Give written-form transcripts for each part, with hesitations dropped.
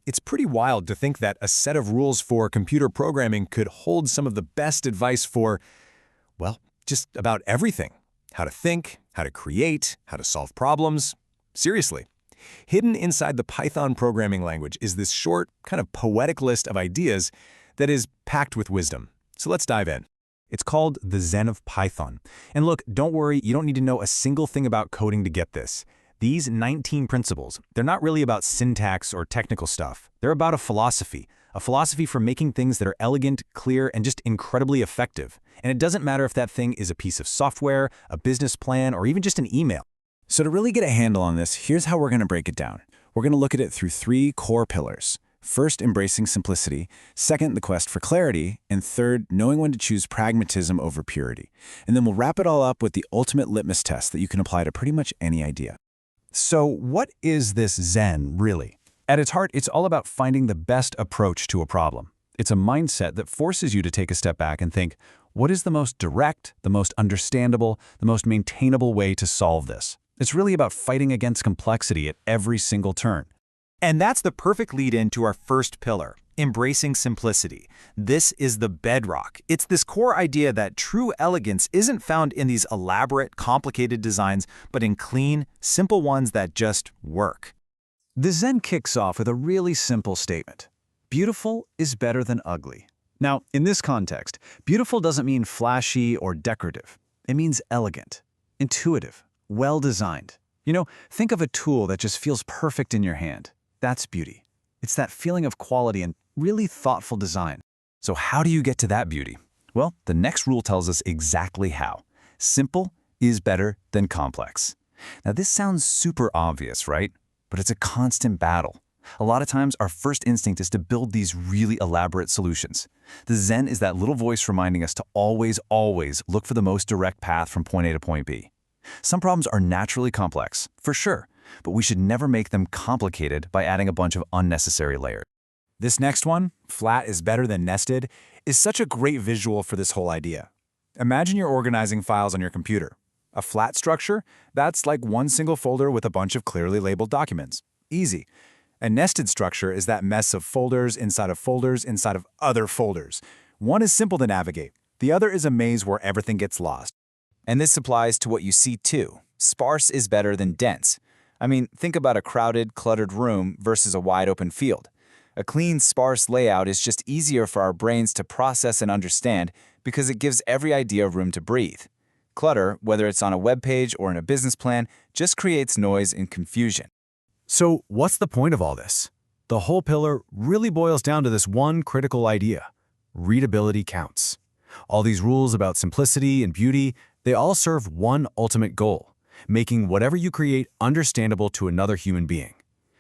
It's pretty wild to think that a set of rules for computer programming could hold some of the best advice for, well, just about everything. How to think, how to create, how to solve problems. Seriously. Hidden inside the Python programming language is this short, kind of poetic list of ideas that is packed with wisdom. So let's dive in. It's called the Zen of Python. And look, don't worry, you don't need to know a single thing about coding to get this. These 19 principles, they're not really about syntax or technical stuff. They're about a philosophy for making things that are elegant, clear, and just incredibly effective. And it doesn't matter if that thing is a piece of software, a business plan, or even just an email. So to really get a handle on this, here's how we're going to break it down. We're going to look at it through 3 core pillars. First, embracing simplicity. Second, the quest for clarity. And third, knowing when to choose pragmatism over purity. And then we'll wrap it all up with the ultimate litmus test that you can apply to pretty much any idea. So what is this Zen, really? At its heart, it's all about finding the best approach to a problem. It's a mindset that forces you to take a step back and think, what is the most direct, the most understandable, the most maintainable way to solve this? It's really about fighting against complexity at every single turn. And that's the perfect lead-in to our first pillar, embracing simplicity. This is the bedrock. It's this core idea that true elegance isn't found in these elaborate, complicated designs, but in clean, simple ones that just work. The Zen kicks off with a really simple statement. Beautiful is better than ugly. Now, in this context, beautiful doesn't mean flashy or decorative. It means elegant, intuitive, well-designed. Think of a tool that just feels perfect in your hand. That's beauty. It's that feeling of quality and really thoughtful design. So how do you get to that beauty? Well, the next rule tells us exactly how. Simple is better than complex. Now, this sounds super obvious, right? But it's a constant battle. A lot of times, our first instinct is to build these really elaborate solutions. The Zen is that little voice reminding us to always look for the most direct path from point A to point B. Some problems are naturally complex, for sure, but we should never make them complicated by adding a bunch of unnecessary layers. This next one, flat is better than nested, is such a great visual for this whole idea. Imagine you're organizing files on your computer. A flat structure, that's like one single folder with a bunch of clearly labeled documents. Easy. A nested structure is that mess of folders inside of other folders. One is simple to navigate. The other is a maze where everything gets lost. And this applies to what you see too. Sparse is better than dense. Think about a crowded, cluttered room versus a wide-open field. A clean, sparse layout is just easier for our brains to process and understand because it gives every idea room to breathe. Clutter, whether it's on a web page or in a business plan, just creates noise and confusion. So what's the point of all this? The whole pillar really boils down to this one critical idea. Readability counts. All these rules about simplicity and beauty, they all serve one ultimate goal, making whatever you create understandable to another human being.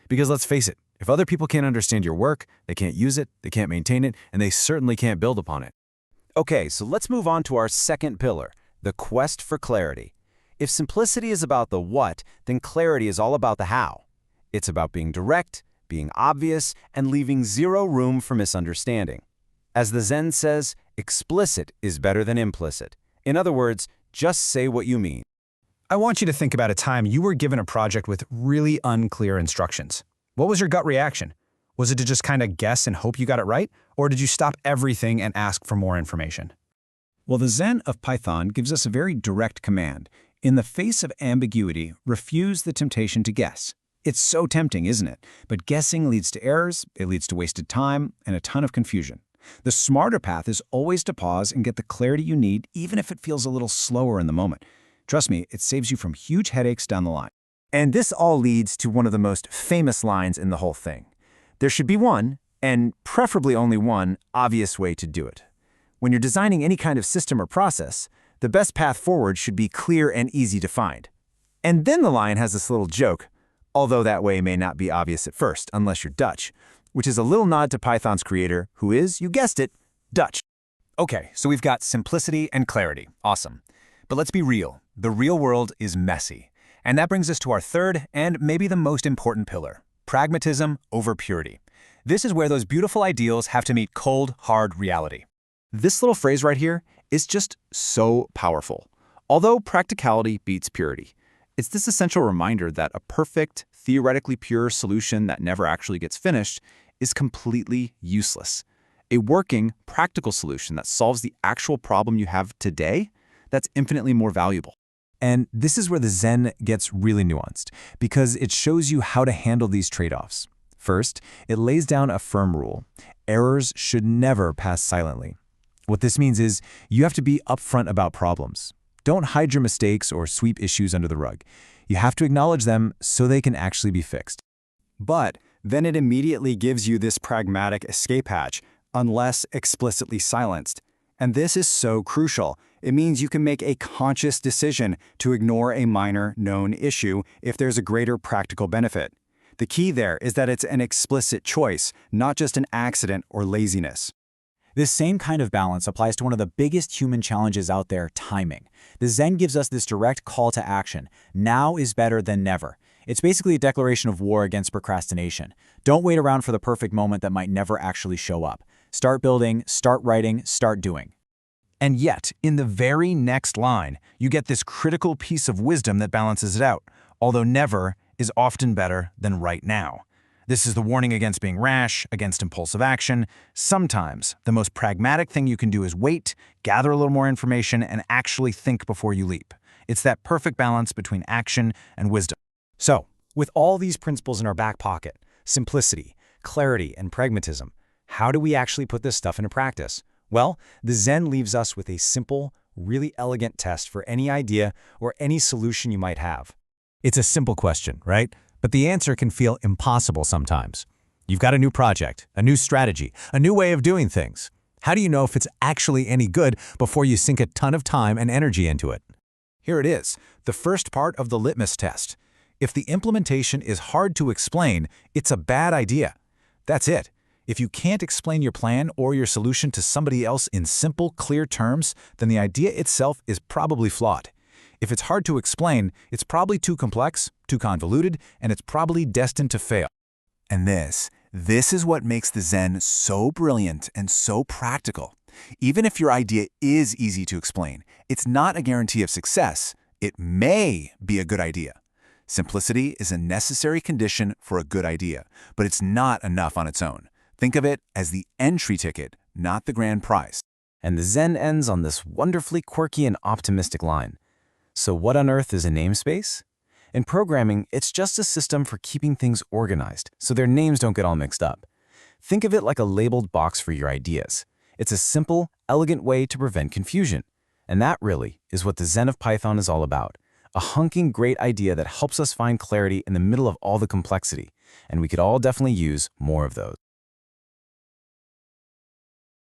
Because let's face it, if other people can't understand your work, they can't use it, they can't maintain it, and they certainly can't build upon it. Okay, so let's move on to our second pillar, the quest for clarity. If simplicity is about the what, then clarity is all about the how. It's about being direct, being obvious, and leaving zero room for misunderstanding. As the Zen says, explicit is better than implicit. In other words, just say what you mean. I want you to think about a time you were given a project with really unclear instructions. What was your gut reaction? Was it to just kind of guess and hope you got it right? Or did you stop everything and ask for more information? Well, the Zen of Python gives us a very direct command. In the face of ambiguity, refuse the temptation to guess. It's so tempting, isn't it? But guessing leads to errors, it leads to wasted time, and a ton of confusion. The smarter path is always to pause and get the clarity you need, even if it feels a little slower in the moment. Trust me, it saves you from huge headaches down the line. And this all leads to one of the most famous lines in the whole thing. There should be one, and preferably only one, obvious way to do it. When you're designing any kind of system or process, the best path forward should be clear and easy to find. And then the line has this little joke, although that way may not be obvious at first, unless you're Dutch, which is a little nod to Python's creator, who is, you guessed it, Dutch. Okay, so we've got simplicity and clarity. Awesome. But let's be real. The real world is messy. And that brings us to our third and maybe the most important pillar, pragmatism over purity. This is where those beautiful ideals have to meet cold, hard reality. This little phrase right here is just so powerful. Although practicality beats purity. It's this essential reminder that a perfect, theoretically pure solution that never actually gets finished is completely useless. A working, practical solution that solves the actual problem you have today, that's infinitely more valuable. And this is where the Zen gets really nuanced, because it shows you how to handle these trade-offs. First, it lays down a firm rule. Errors should never pass silently. What this means is you have to be upfront about problems. Don't hide your mistakes or sweep issues under the rug. You have to acknowledge them so they can actually be fixed. But then it immediately gives you this pragmatic escape hatch, unless explicitly silenced. And this is so crucial. It means you can make a conscious decision to ignore a minor, known issue if there's a greater practical benefit. The key there is that it's an explicit choice, not just an accident or laziness. This same kind of balance applies to one of the biggest human challenges out there, timing. The Zen gives us this direct call to action. Now is better than never. It's basically a declaration of war against procrastination. Don't wait around for the perfect moment that might never actually show up. Start building, start writing, start doing. And yet, in the very next line, you get this critical piece of wisdom that balances it out, although never is often better than right now. This is the warning against being rash, against impulsive action. Sometimes, the most pragmatic thing you can do is wait, gather a little more information, and actually think before you leap. It's that perfect balance between action and wisdom. So, with all these principles in our back pocket, simplicity, clarity, and pragmatism, how do we actually put this stuff into practice? Well, the Zen leaves us with a simple, really elegant test for any idea or any solution you might have. It's a simple question, right? But the answer can feel impossible sometimes. You've got a new project, a new strategy, a new way of doing things. How do you know if it's actually any good before you sink a ton of time and energy into it? Here it is, the first part of the litmus test. If the implementation is hard to explain, it's a bad idea. That's it. If you can't explain your plan or your solution to somebody else in simple, clear terms, then the idea itself is probably flawed. If it's hard to explain, it's probably too complex, too convoluted, and it's probably destined to fail. And this is what makes the Zen so brilliant and so practical. Even if your idea is easy to explain, it's not a guarantee of success. It may be a good idea. Simplicity is a necessary condition for a good idea, but it's not enough on its own. Think of it as the entry ticket, not the grand prize. And the Zen ends on this wonderfully quirky and optimistic line. So what on earth is a namespace? In programming, it's just a system for keeping things organized, so their names don't get all mixed up. Think of it like a labeled box for your ideas. It's a simple, elegant way to prevent confusion. And that really is what the Zen of Python is all about. A hunking great idea that helps us find clarity in the middle of all the complexity. And we could all definitely use more of those.